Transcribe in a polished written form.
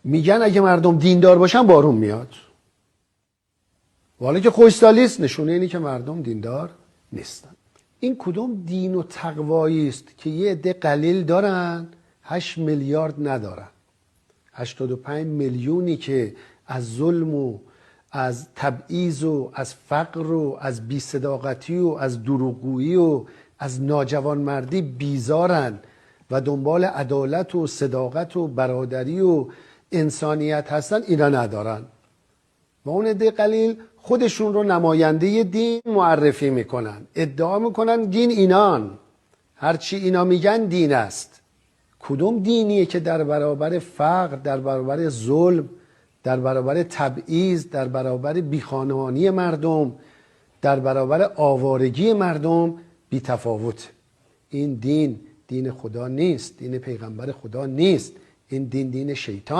میگن اگه مردم دیندار باشن بارون میاد، حالا که خوشسالیست نشونه اینی که مردم دیندار نیستن. این کدوم دین و تقوایی است که یه عده قلیل دارن 8 میلیارد ندارن؟ 85 میلیونی که از ظلم و از تبعیض و از فقر و از بی‌صداقتی و از دروغگویی و از ناجوانمردی بیزارن و دنبال عدالت و صداقت و برادری و انسانیت هستن، اینا ندارن. و اون عده قلیل خودشون رو نماینده دین معرفی میکنن، ادعا میکنن دین اینان، هرچی اینا میگن دین است. کدوم دینیه که در برابر فقر، در برابر ظلم، در برابر تبعیض، در برابر بیخانمانی مردم، در برابر آوارگی مردم بی تفاوت؟ این دین دین خدا نیست، دین پیغمبر خدا نیست، این دین دین شیطان